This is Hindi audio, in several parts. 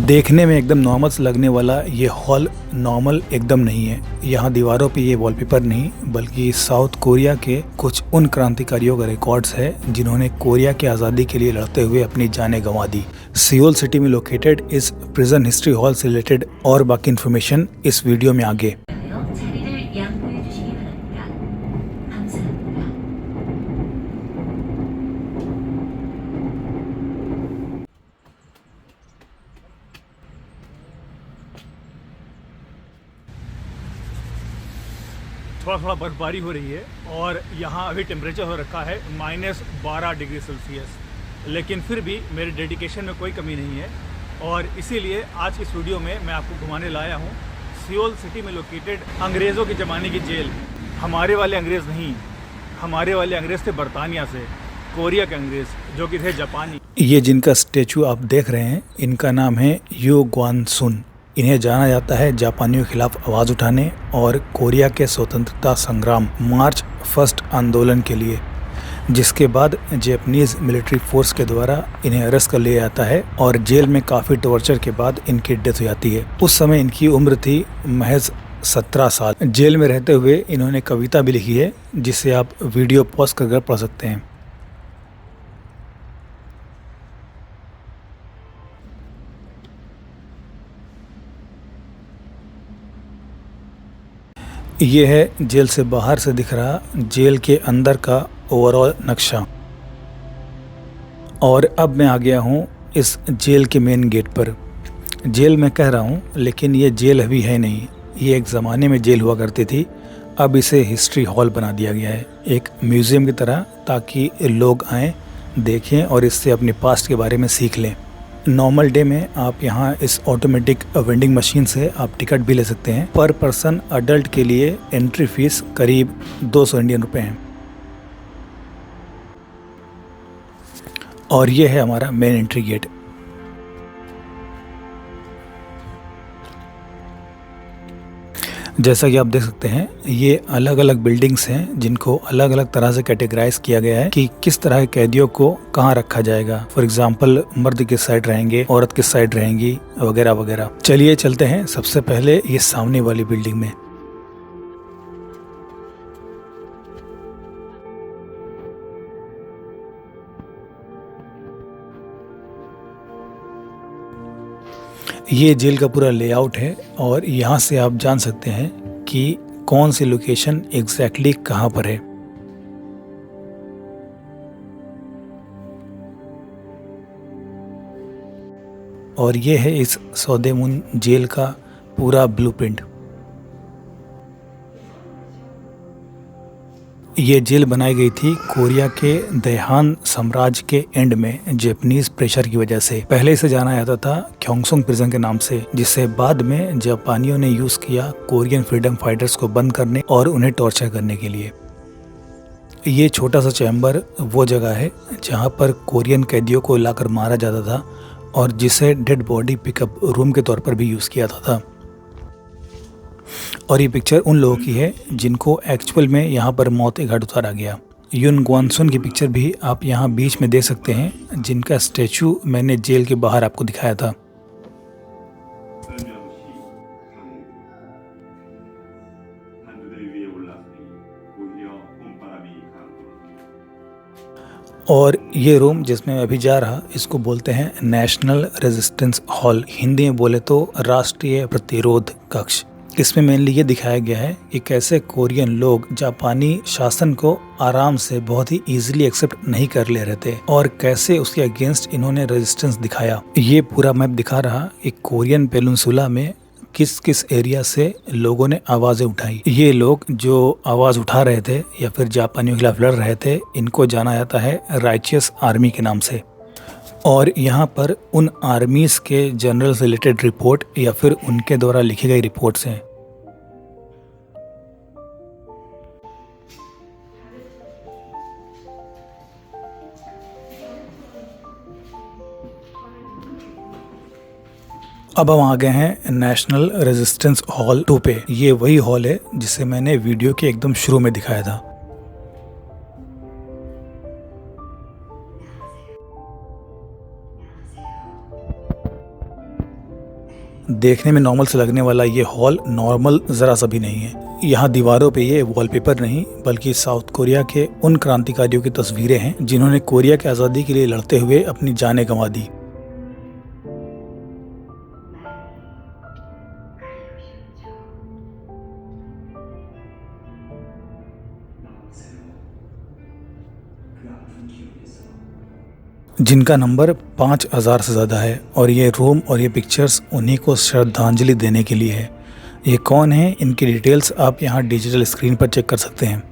देखने में एकदम नॉर्मल से लगने वाला ये हॉल नॉर्मल एकदम नहीं है। यहाँ दीवारों पे ये वॉलपेपर नहीं बल्कि साउथ कोरिया के कुछ उन क्रांतिकारियों का रिकॉर्ड्स है जिन्होंने कोरिया की आज़ादी के लिए लड़ते हुए अपनी जानें गंवा दी। सियोल सिटी में लोकेटेड इस प्रिजन हिस्ट्री हॉल से रिलेटेड और बाकी इन्फॉर्मेशन इस वीडियो में आगे। 자리를 양보해 주시기 바랍니다. 감사합니다. थोड़ा बर्फबारी हो रही है और यहाँ अभी टेम्परेचर हो रखा है -12 डिग्री सेल्सियस, लेकिन फिर भी मेरे डेडिकेशन में कोई कमी नहीं है और इसीलिए आज की इस वीडियो में मैं आपको घुमाने लाया हूँ सियोल सिटी में लोकेटेड अंग्रेज़ों के ज़माने की जेल। हमारे वाले अंग्रेज़ नहीं, हमारे वाले अंग्रेज़ थे बरतानिया से, कोरिया के अंग्रेज़ जो कि थे जापानी। ये जिनका स्टेचू आप देख रहे हैं इनका नाम है यू ग्वान सुन। इन्हें जाना जाता है जापानियों के खिलाफ आवाज़ उठाने और कोरिया के स्वतंत्रता संग्राम मार्च फर्स्ट आंदोलन के लिए, जिसके बाद जापानीज़ मिलिट्री फोर्स के द्वारा इन्हें अरेस्ट कर लिया जाता है और जेल में काफ़ी टॉर्चर के बाद इनकी डेथ हो जाती है। उस समय इनकी उम्र थी महज 17 साल। जेल में रहते हुए इन्होंने कविता भी लिखी है जिसे आप वीडियो पॉज कर पढ़ सकते हैं। ये है जेल से बाहर से दिख रहा जेल के अंदर का ओवरऑल नक्शा। और अब मैं आ गया हूँ इस जेल के मेन गेट पर। जेल मैं कह रहा हूँ लेकिन ये जेल अभी है नहीं, ये एक ज़माने में जेल हुआ करती थी। अब इसे हिस्ट्री हॉल बना दिया गया है एक म्यूज़ियम की तरह, ताकि लोग आएँ, देखें और इससे अपने पास्ट के बारे में सीख लें। नॉर्मल डे में आप यहाँ इस ऑटोमेटिक वेंडिंग मशीन से आप टिकट भी ले सकते हैं। पर पर्सन अडल्ट के लिए एंट्री फीस करीब 200 इंडियन रुपए है। और ये है हमारा मेन एंट्री गेट। जैसा कि आप देख सकते हैं ये अलग अलग बिल्डिंग्स हैं जिनको अलग अलग तरह से कैटेगराइज किया गया है कि किस तरह के कैदियों को कहाँ रखा जाएगा। फॉर एग्जांपल मर्द किस साइड रहेंगे, औरत किस साइड रहेंगी, वगैरह वगैरह। चलिए चलते हैं सबसे पहले ये सामने वाली बिल्डिंग में। ये जेल का पूरा लेआउट है और यहाँ से आप जान सकते हैं कि कौन सी लोकेशन एग्जैक्टली कहाँ पर है। और ये है इस सौदेमुन जेल का पूरा ब्लूप्रिंट। ये जेल बनाई गई थी कोरिया के देहान साम्राज्य के एंड में जापानीज प्रेशर की वजह से। पहले इसे जाना जाता था क्योंगसुंग प्रिजन के नाम से, जिसे बाद में जापानियों ने यूज किया कोरियन फ्रीडम फाइटर्स को बंद करने और उन्हें टॉर्चर करने के लिए। ये छोटा सा चैम्बर वो जगह है जहाँ पर कोरियन कैदियों को लाकर मारा जाता था और जिसे डेड बॉडी पिकअप रूम के तौर पर भी यूज किया जाता था। और ये पिक्चर उन लोगों की है जिनको एक्चुअल में यहाँ पर मौत के घाट उतारा गया। युन ग्वानसुन की पिक्चर भी आप यहाँ बीच में देख सकते हैं, जिनका स्टैचू मैंने जेल के बाहर आपको दिखाया था। और ये रूम जिसमें मैं अभी जा रहा इसको बोलते हैं नेशनल रेजिस्टेंस हॉल, हिंदी में बोले तो राष्ट्रीय प्रतिरोध कक्ष। इसमें मेनली ये दिखाया गया है कि कैसे कोरियन लोग जापानी शासन को आराम से बहुत ही इजीली एक्सेप्ट नहीं कर ले रहे थे और कैसे उसके अगेंस्ट इन्होंने रेजिस्टेंस दिखाया। ये पूरा मैप दिखा रहा कि कोरियन पेनिनसुला में किस किस एरिया से लोगों ने आवाज़ें उठाई। ये लोग जो आवाज़ उठा रहे थे या फिर जापानियों के खिलाफ लड़ रहे थे, इनको जाना जाता है राइचियस आर्मी के नाम से। और यहाँ पर उन आर्मीज़ के जनरल से रिलेटेड रिपोर्ट या फिर उनके द्वारा लिखी गई रिपोर्ट्स हैं। अब हम आ गए हैं नेशनल रेजिस्टेंस हॉल 2 पे। ये वही हॉल है जिसे मैंने वीडियो के एकदम शुरू में दिखाया था। देखने में नॉर्मल से लगने वाला ये हॉल नॉर्मल ज़रा सा भी नहीं है। यहाँ दीवारों पे ये वॉलपेपर नहीं बल्कि साउथ कोरिया के उन क्रांतिकारियों की तस्वीरें हैं जिन्होंने कोरिया की आज़ादी के लिए लड़ते हुए अपनी जानें गंवा दी। जिनका नंबर 5000 से ज़्यादा है और ये रूम और ये पिक्चर्स उन्हीं को श्रद्धांजलि देने के लिए है। ये कौन है, इनकी डिटेल्स आप यहाँ डिजिटल स्क्रीन पर चेक कर सकते हैं।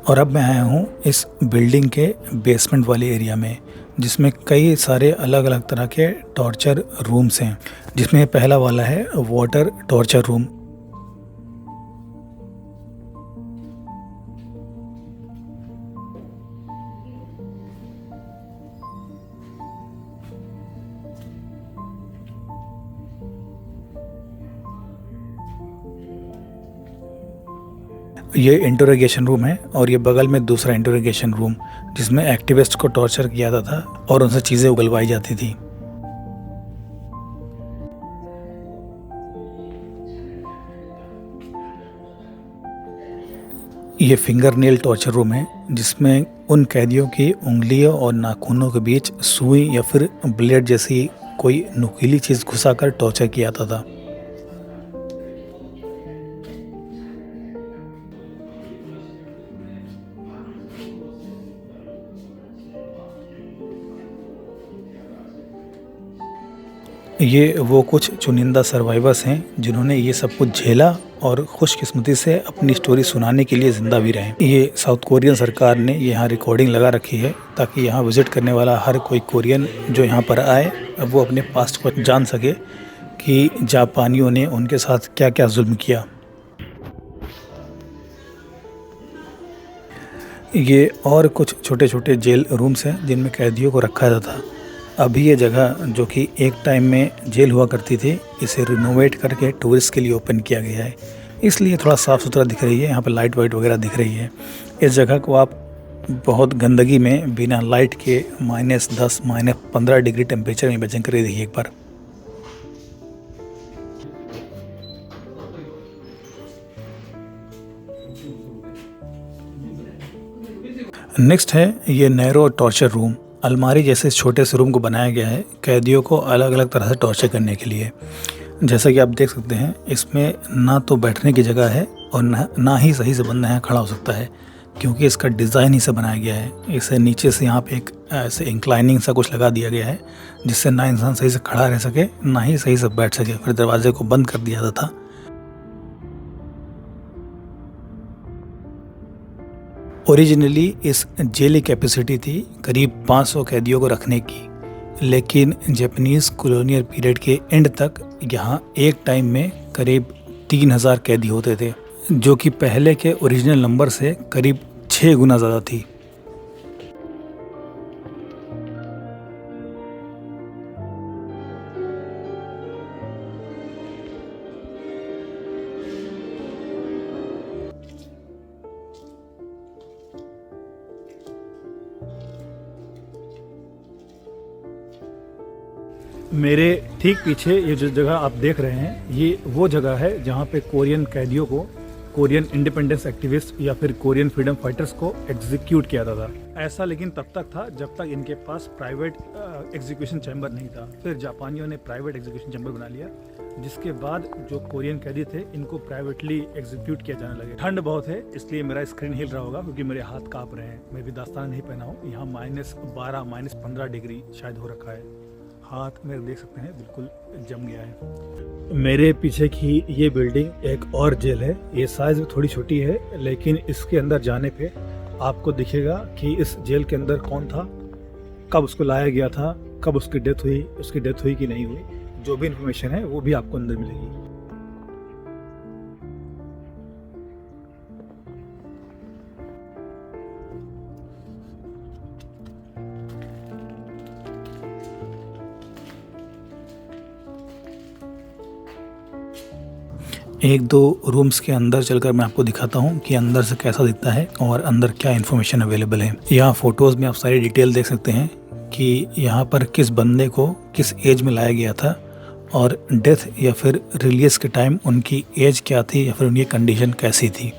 और अब मैं आया हूँ इस बिल्डिंग के बेसमेंट वाले एरिया में, जिसमें कई सारे अलग अलग तरह के टॉर्चर रूम्स हैं, जिसमें पहला वाला है वाटर टॉर्चर रूम। ये इंटरोगेशन रूम है और ये बगल में दूसरा इंटरोगेशन रूम जिसमें एक्टिविस्ट को टॉर्चर किया जाता था और उनसे चीज़ें उगलवाई जाती थी। ये फिंगर नेल टॉर्चर रूम है जिसमें उन कैदियों की उंगलियों और नाखूनों के बीच सुई या फिर ब्लेड जैसी कोई नुकीली चीज़ घुसाकर टॉर्चर किया जाता था। ये वो कुछ चुनिंदा सर्वाइवर्स हैं जिन्होंने ये सब कुछ झेला और खुशकिस्मती से अपनी स्टोरी सुनाने के लिए ज़िंदा भी रहे। ये साउथ कोरियन सरकार ने यहाँ रिकॉर्डिंग लगा रखी है ताकि यहाँ विज़िट करने वाला हर कोई कोरियन जो यहाँ पर आए वो अपने पास्ट को जान सके कि जापानियों ने उनके साथ क्या क्या जुल्म किया। ये और कुछ छोटे छोटे जेल रूम्स हैं जिनमें कैदियों को रखा जाता था। अभी ये जगह जो कि एक टाइम में जेल हुआ करती थी, इसे रिनोवेट करके टूरिस्ट के लिए ओपन किया गया है, इसलिए थोड़ा साफ़ सुथरा दिख रही है। यहाँ पर लाइट वाइट वगैरह दिख रही है। इस जगह को आप बहुत गंदगी में बिना लाइट के -10 -15 डिग्री टेम्परेचर में इमेजिन करके देखिए एक बार। नेक्स्ट है ये नैरो टॉर्चर रूम। अलमारी जैसे छोटे से रूम को बनाया गया है कैदियों को अलग अलग तरह से टॉर्चर करने के लिए। जैसा कि आप देख सकते हैं इसमें ना तो बैठने की जगह है और ना ही सही से बंदा यहाँ खड़ा हो सकता है, क्योंकि इसका डिज़ाइन ही से बनाया गया है। इसे नीचे से यहाँ पे एक ऐसे इंक्लाइनिंग सा कुछ लगा दिया गया है जिससे ना इंसान सही से खड़ा रह सके ना ही सही से बैठ सके। फिर दरवाजे को बंद कर दिया जाता था। ओरिजिनली इस जेल की कैपेसिटी थी करीब 500 कैदियों को रखने की, लेकिन जापानीज़ कॉलोनियल पीरियड के एंड तक यहाँ एक टाइम में करीब 3000 कैदी होते थे, जो कि पहले के ओरिजिनल नंबर से करीब 6 गुना ज़्यादा थी। मेरे ठीक पीछे ये जो जगह आप देख रहे हैं ये वो जगह है जहाँ पे कोरियन कैदियों को, कोरियन इंडिपेंडेंस एक्टिविस्ट या फिर कोरियन फ्रीडम फाइटर्स को एग्जीक्यूट किया जाता था। ऐसा लेकिन तब तक था जब तक इनके पास प्राइवेट एग्जीक्यूशन चैम्बर नहीं था। फिर जापानियों ने प्राइवेट एग्जीक्यूशन चैम्बर बना लिया, जिसके बाद जो कोरियन कैदी थे इनको प्राइवेटली एग्जीक्यूट किया जाने लगे। ठंड बहुत है इसलिए मेरा स्क्रीन हिल रहा होगा क्योंकि मेरे हाथ काँप रहे हैं। मैं भी दस्ताना नहीं पहना हूँ। यहाँ -12 -15 डिग्री शायद हो रखा है। हाथ मेरे देख सकते हैं बिल्कुल जम गया है। मेरे पीछे की ये बिल्डिंग एक और जेल है। ये साइज में थोड़ी छोटी है, लेकिन इसके अंदर जाने पे आपको दिखेगा कि इस जेल के अंदर कौन था, कब उसको लाया गया था, कब उसकी डेथ हुई कि नहीं हुई। जो भी इंफॉर्मेशन है वो भी आपको अंदर मिलेगी। एक दो रूम्स के अंदर चलकर मैं आपको दिखाता हूँ कि अंदर से कैसा दिखता है और अंदर क्या इन्फॉर्मेशन अवेलेबल है। यहाँ फोटोज़ में आप सारी डिटेल देख सकते हैं कि यहाँ पर किस बंदे को किस एज में लाया गया था और डेथ या फिर रिलीज के टाइम उनकी एज क्या थी या फिर उनकी कंडीशन कैसी थी।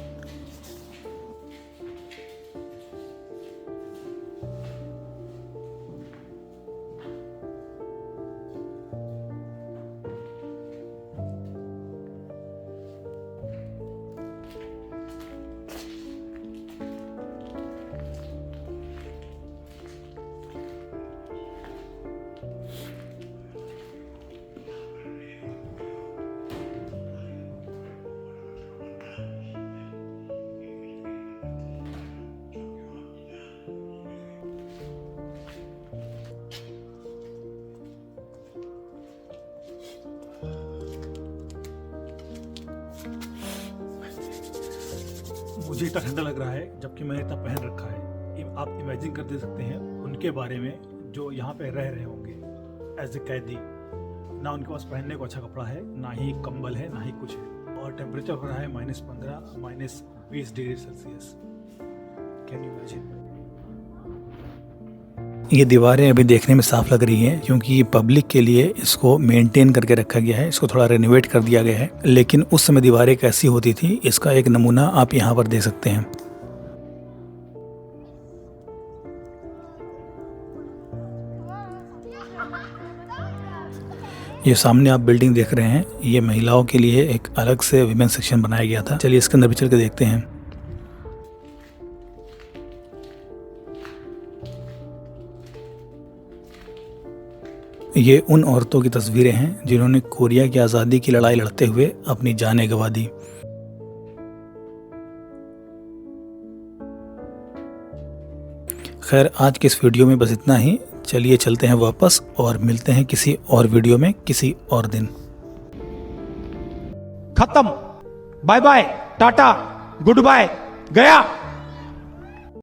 मुझे इतना ठंडा लग रहा है जबकि मैंने इतना पहन रखा है। आप इमेजिन कर दे सकते हैं उनके बारे में जो यहाँ पे रह रहे होंगे एज ए कैदी। ना उनके पास पहनने को अच्छा कपड़ा है, ना ही कंबल है, ना ही कुछ है, और टेम्परेचर हो रहा है -15 -20 degree Celsius. Can you imagine? ये दीवारें अभी देखने में साफ लग रही हैं क्योंकि ये पब्लिक के लिए इसको मेंटेन करके रखा गया है, इसको थोड़ा रेनोवेट कर दिया गया है। लेकिन उस समय दीवारें कैसी होती थी इसका एक नमूना आप यहाँ पर देख सकते हैं। ये सामने आप बिल्डिंग देख रहे हैं, ये महिलाओं के लिए एक अलग से विमेन सेक्शन बनाया गया था। चलिए इसके अंदर भी चल के देखते हैं। ये उन औरतों की तस्वीरें हैं जिन्होंने कोरिया की आज़ादी की लड़ाई लड़ते हुए अपनी जानें गंवा दी। खैर, आज के इस वीडियो में बस इतना ही। चलिए चलते हैं वापस और मिलते हैं किसी और वीडियो में किसी और दिन। खत्म। बाय बाय, टाटा, गुड बाय, गया।